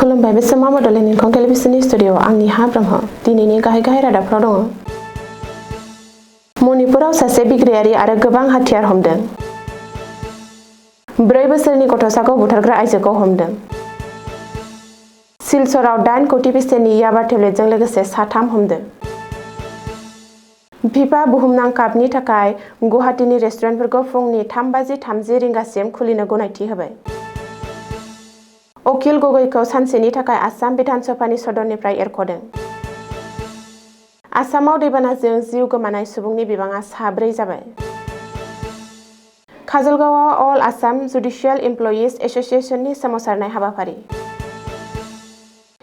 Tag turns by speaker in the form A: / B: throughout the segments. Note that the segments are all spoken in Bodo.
A: खुलुमबाय बे समाव बड'लेण्ड इंखं टेलिभिजननि स्टुडिअ'आव आंनि हा ब्रह्म दिनैनि गाहाय रादाबफ्राव दङ। मणिपुराव सासे बिग्रायारि आरो गोबां हाथियार हमदों। 4 बोसोरनि गथ'साखौ बुथारग्रा आइजोखौ हमदों। सिलचराव 8 कोटी बेसेननि याबा टेब्लेटजों लोगोसे 3 हमदों। फिफा बुहुमनां कापनि थाखाय गुवाहाटीनि रेस्टुरेन्टफोरखौ फुंनि 3:30 रिंगासिम खुलिनो गनायथि होबाय। अखिल गगैखौ सानसेनि थाखाय आसाम बिधान सभानि सदननिफ्राय एरख'दों। आसामाव दैबानाजों जिउ गोमानाय सुबुंनि बिबाङा 4 जाबाय। काजलगावआव अल आसाम जुडिशियेल इमप्लयिज एस'सिएशननि सोमावसारनाय हाबाफारि।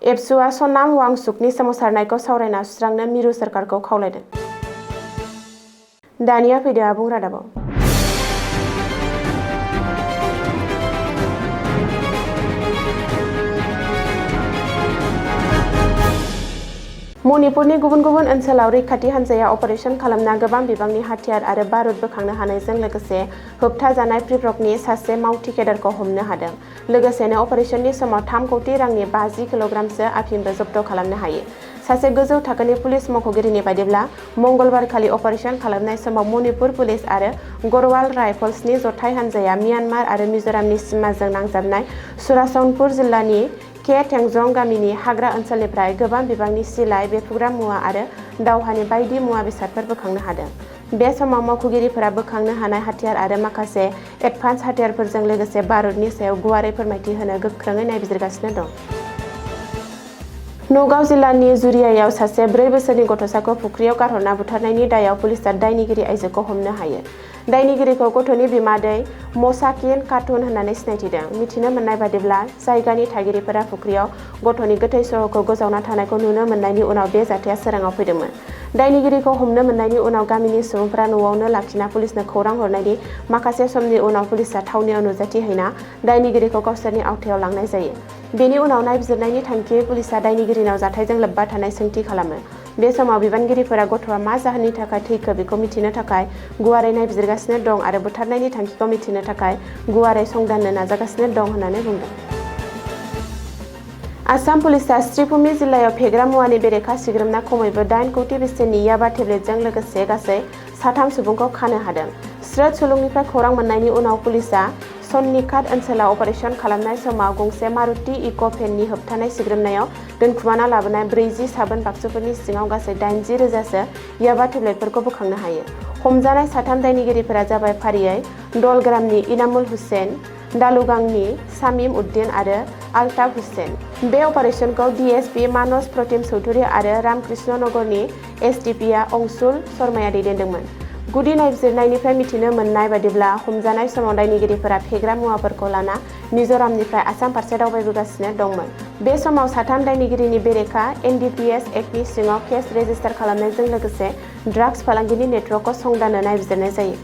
A: एबसुआ सनाम वांचुकनि सोमावसारनायखौ सावरायना सुस्रांनो मिरु सोरखारखौ खावलायदों। दानिया फैदो आबुं रादाबाव। मणिपुरनि गुबुन गुबुन ओनसोलाव रैखाथि हान्जाया अपारेशन खालामना गोबां बिबांनि हाथियार आरो बारुद बोखांनो हानायजों लोगोसे होबथाजानाय प्रिप्रकनि सासे मावथि केडारखौ हमनो हादों। लोगोसेनो अपारेशननि समाव 3 कोटी रांनि 50 किल'ग्रामसो आफिंबो जब्द खालामनो हायो। सासे गोजौ थाखोनि पुलिस मावख'गिरिनि बायदिब्ला मंगलबारखालि अपारेशन खालामनाय समाव मणिपुर पुलिस आरो गढ़वाल राइफल्सनि जथाय हान्जाया म्यानमार आरो मिज'रामनि सिमाजों नांजाबनाय चुराचान्दपुर जिल्लानि के टेंजं गामिनि हाग्रा ओनसोलनिफ्राय गोबां बिबांनि सिलाइ, बेफ्रुग्रा मुवा आरो दावहानि बायदि मुवा बेसादफोर बोखांनो हादों। बे समाव मावख'गिरिफोरा बोखांनो हानाय हाथियार आरो माखासे एडभान्स हाथियारफोरजों लोगोसे बारुदनि सायाव गुवारै फोरमायथि होनो गोख्रोङै नायबिजिरगासिनो दं। नगाव जिल्लानि जुरियायाव सासे 4 बोसोरनि गथ'साखौ फुख्रियाव गारहरना बुथारनायनि दायाव पुलिसआ दायनिगिरि आइजोखौ हमनो हायो। दायनिगिरिखौ गथ'नि बिमादै मसाकिन खातुन होननानै सिनायथिदों। मिथिनो मोननाय बादिब्ला जायगानि थागिरिफोरा फुख्रियाव गथ'नि गोथै सह'खौ गोजावना थानायखौ नुनो मोननायनि उनाव बे जाथाया सोराङाव फैदोंमोन। दायनिगिरिखौ हमनो मोननायनि उनाव गामिनि सुबुंफोरा न'आवनो लाखिना पुलिसनो खौरां हरनायनि माखासे समनि उनाव पुलिसआ थावनियाव नुजाथिहैना दायनिगिरिखौ गावसोरनि आवथायाव लांनाय जायो। बेनि उनाव नायबिजिरनायनि थांखियै पुलिसआ दायनिगिरिनाव जाथायजों लोब्बा थानाय सोंथि खालामो। बे समाव बिबानगिरिफोरा गथ'आ मा जाहोननि थाखाय थैखो बेखौ मिथिनो थाखाय गुवारै नायबिजिरगासिनो दं आरो बुथारनायनि थांखिखौ मिथिनो थाखाय गुवारै संदाननो नाजागासिनो दं होननानै बुंदों। आसाम पुलिसआ श्रीभूमि जिल्लायाव फेग्रा मुवानि बेरेखा सिग्रोमना खमैबो 8 कोटी बेसेननि याबा टेब्लेटजों लोगोसे गासै 3 सुबुंखौ खानो हादों। स्रोद सुलुंनिफ्राय खौरां मोननायनि उनाव पुलिसआ सन्निकात ओनसोलाव अपारेशन खालामनाय समाव गंसे मारुति इक' भेननि होबथानाय सिग्रोमनायाव दोनखुमाना लाबोनाय 40 साबोन बाक्सुफोरनि सिङाव गासै 80,000सो याबा टेब्लेटफोरखौ बोखांनो हायो। हमजानाय 3 दायनिगिरिफोरा जाबाय फारियै दलग्रामनि इनामुल हुसैन, दालुगांनि सामिम उद्दिन आरो आल्ताफ हुसैन। बे अपारेशनखौ डीएसपी मानस प्रतिम चौधुरी आरो रामकृष्णनगरनि एसडीपीआ अंशुल शर्माया दैदेनदोंमोन। गुदि नायबिजिरनायनिफ्राय मिथिनो मोननाय बादिब्ला हमजानाय समाव दायनिगिरिफोरा फेग्रा मुवाफोरखौ लाना मिज'रामनिफ्राय आसाम फारसे दावबायबोगासिनो दंमोन। बे समाव 3 दायनिगिरिनि बेरेखा एनडीपीएस एक्टनि सिङाव केस रेजिस्टार खालामनायजों लोगोसे ड्राग्स फालांगिनि नेटवर्कखौ संदाननो नायबिजिरनाय जायो।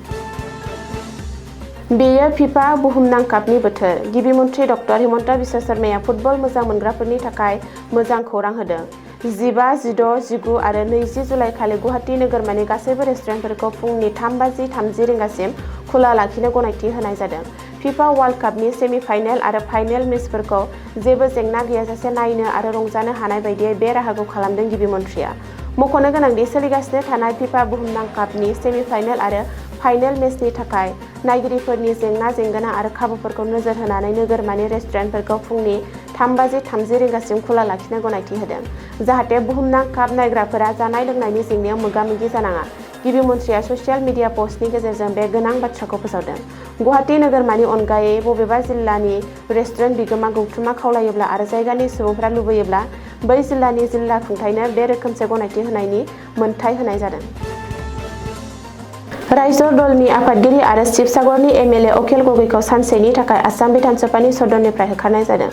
A: बेयो फिफा बुहुमनां कापनि बोथोर। गिबि मन्थ्रि डक्टर हिमन्त बिश्व शर्माया फुटबल मोजां मोनग्राफोरनि थाखाय मोजां खौरां होदों। 15, 16, 19 आरो 20 जुलाइ खालि गुवाहाटी नोगोरमानि गासैबो रेस्टुरेन्टफोरखौ फुंनि 3:30 रिंगासिम खुला लाखिनो गनायथि होनाय जादों। फिफा वर्ल्ड कापनि सेमि-फाइनेल आरो फाइनेल मेचफोरखौ जेबो जेंना गैयाजासे नायनो आरो रंजानो हानाय बायदियै बे राहाखौ खालामदों गिबि मन्थ्रिया। मख'नो गोनांदि सोलिगासिनो थानाय फिफा बुहुमनां कापनि सेमि-फाइनेल आरो फाइनेल मेचनि थाखाय नायगिरिफोरनि जेंना-जेंगोना आरो खाबुफोरखौ नोजोर होनानै नोगोरमानि रेस्टुरेन्टफोरखौ फुंनि 3:30 रिंगासिम खुला लाखिनो गनायथि होदों, जाहाथे बुहुमनां काप नायग्राफोरा जानाय-लोंनायनि जेंनायाव मोगा-मोगि जानाङा। गिबि मन्थ्रिया ससियेल मिडिया पस्टनि गेजेरजों बे गोनां बाथ्राखौ फोसावदों। गुवाहाटी नोगोरमानि अनगायै बबेबा जिल्लानि रेस्टुरेन्ट बिगोमा गौथुमा खावलायोब्ला आरो जायगानि सुबुंफोरा लुबैयोब्ला बै जिल्लानि जिल्ला खुंथायनो बे रोखोमसे गनायथि होनायनि मोन्थाइ होनाय जादों। रायजो दलनि आफादगिरि आरो शिबसागरनि एमएलए अखिल गगैखौ सानसेनि थाखाय आसाम बिधान सभानि सदननिफ्राय होखारनाय जादों।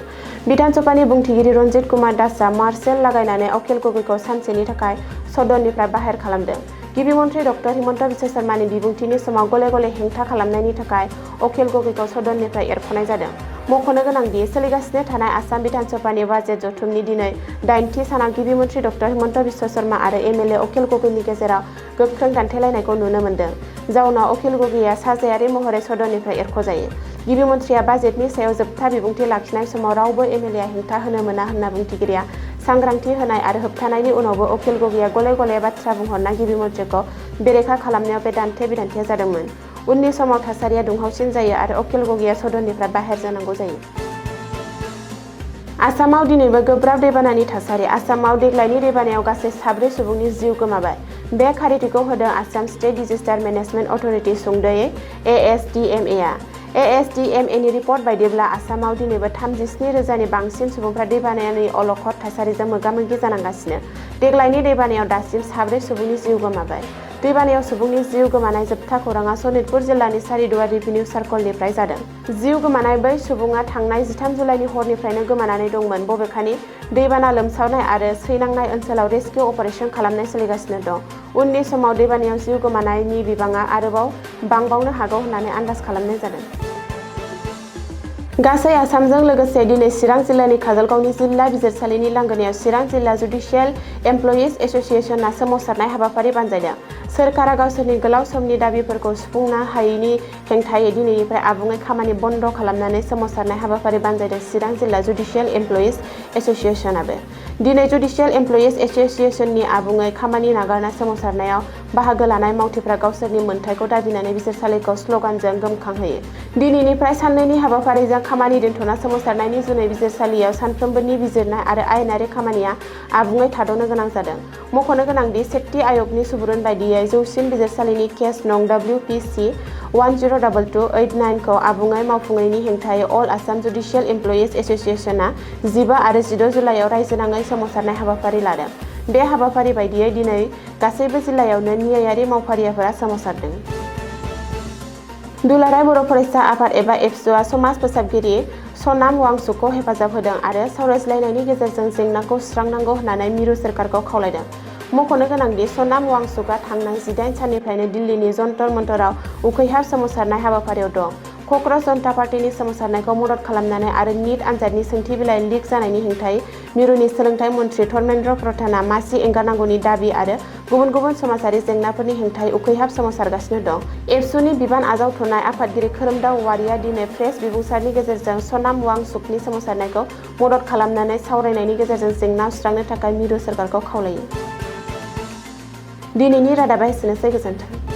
A: बिधान सभानि बुंथिगिरि रन्जित कुमार दासआ मार्शेल लागायनानै अखिल गगैखौ सानसेनि थाखाय सदननिफ्राय बाहेर खालामदों। गिबि मन्थ्रि डक्टर हिमन्त बिश्व शर्मानि बिबुंथिनि समाव गले-गले हेंथा खालामनायनि थाखाय अखिल गगैखौ सदननिफ्राय एरख'नाय जादों। मख'नो गोनांदि सोलिगासिनो थानाय आसाम बिधान सभानि बाजेट जथुमनि दिनै 8थि सानाव गिबि मन्थ्रि डक्टर हिमन्त बिश्व शर्मा आरो एमएलए अखिल गगैनि गेजेराव गोख्रों दान्थेलायनायखौ नुनो मोन्दों। जाउनाव अखिल गगैया साजायारि महरै सदननिफ्राय एरख'जायो। गिबि मन्थ्रिया बाजेटनि सायाव जोबथा बिबुंथि लाखिनाय समाव रावबो एमएलएआ हेंथा होनो मोना होनना बुंथिगिरिया सांग्रांथि होनाय आरो होबथानायनि उनावबो अखिल गगैया गले-गले बाथ्रा बुंहरना गिबि मन्थ्रिखौ बेरेखा खालामनायाव बे दान्थे-बिदान्थेया जादोंमोन। उननि समाव थासारिया दुंहावसिन जायो आरो अखिल गगैया सदननिफ्राय बाहेर जानांगौ जायो। आसामाव दिनैबो गोब्राब दैबानानि थासारि। आसामाव देग्लायनि दैबानायाव गासै 7 सुबुंनि जिउ गोमाबाय। बे खारिथिखौ होदों Assam state disaster management authority सुंद'यै ASDMA। ASDMAनि रिपर्ट बायदिब्ला आसामाव दिनैबो 37,000नि बांसिन सुबुंफ्रा दैबानानि अलखद थासारिजों मोगा-मोगि जानांगासिनो। देग्लायनि दैबानायाव दासिम 7 सुबुंनि जिउ गोमाबाय। दैबानायाव सुबुंनि जिउ गोमानाय जोबथा खौराङा सनितपुर जिल्लानि सारिदुवार रेभिनिउ सार्कलनिफ्राय जादों। जिउ गोमानाय बै सुबुङा थांनाय 13 जुलाइनि हरनिफ्रायनो गोमानानै दंमोन। बबेखानि दैबाना लोमसावनाय आरो सैनांनाय ओनसोलाव रेस्किउ अपारेशन खालामनाय सोलिगासिनो दं। उननि समाव दैबानायाव जिउ गोमानायनि बिबाङा आरोबाव बांबावनो हागौ होननानै आन्दाज खालामनाय जादों। गासै आसामजों लोगोसे दिनै चिरां जिल्लानि काजलगावनि जिल्ला बिजिरसालिनि लांगोनायाव चिरां जिल्ला जुडिशियेल एमप्लयिज एस'सिएशनआ सोमावसारनाय हाबाफारि बानजायदों। सोरखारा गावसोरनि गोलाव समनि दाबिफोरखौ सुफुंनो हायैनि हेंथायै दिनैनिफ्राय आबुङै खामानि बन्द' खालामनानै सोमावसारनाय हाबाफारि बानजायदों चिरां जिल्ला जुडिशियेल एमप्लयिज एस'सिएशनआबो। दिनै जुडिशियेल एमप्लयिज एस'सिएशननि आबुङै खामानि नागारना सोमावसारनायाव बाहागो लानाय मावथिफ्रा गावसोरनि मोन्थाइखौ दाबिनानै बिजिरसालिखौ स्ल'गानजों गोमखांहोयो। दिनैनिफ्राय साननैनि हाबाफारिजों खामानि दोनथ'ना सोमावसारनायनि जुनै बिजिरसालियाव सानफ्रोमबोनि बिजिरनाय आरो आयेनारि खामानिया आबुङै थाद'नो गोनां जादों। मख'नो गोनांदि सेक्टि आय'गनि सुबुरुन बायदियै जौसिन बिजिरसालिनि केस नं WPC 102289 खौ आबुङै मावफुङैनि हेंथायै अल आसाम जुडिशियेल एमप्लयिज एस'सिएशनआ 15 आरो 16 जुलाइआव रायजोनाङै सोमावसारनाय हाबाफारि लादों। बे हाबाफारि बायदियै दिनै गासैबो जिल्लायावनो न्यायारि मावफारियाफोरा सोमावसारदों। दुलाराय बर' फरायसा आफाद एबा एबसुआ समाज फोसाबगिरि सनाम वांचुकखौ हेफाजाब होदों आरो सावरायज्लायनायनि गेजेरजों जेंनाखौ सुस्रांनांगौ होननानै मिरु सोरखारखौ खावलायदों। मख'नो गोनांदि सनाम वांचुकआ थांनाय 18 साननिफ्रायनो दिल्लीनि जन्तर मन्तराव उखैहाब सोमावसारनाय हाबाफारियाव दं। क'क्राझ जनता पार्टीनि सोमावसारनायखौ मदद खालामनानै आरो निट आनजादनि सोंथि बिलाइ लिक जानायनि हेंथायै मिरुनि सोलोंथाइ मन्थ्रि धर्मेन्द्र प्रधानआ मासि एंगारनांगौनि दाबि आरो गुबुन गुबुन समाजारि जेंनाफोरनि हेंथायै उखैहाब सोमावसारगासिनो दं। एबसुनि बिबान आजावथ'नाय आफादगिरि खोरोमदाव औवारिया दिनै प्रेस बिबुंसारनि गेजेरजों सनाम वांचुकनि सोमावसारनायखौ मदद खालामनानै सावरायनायनि गेजेरजों जेंना सुस्रांनो थाखाय मिरु सोरखारखौ खावलायो। दिनैनि रादाबा एसेनोसै, गोजोन्थों।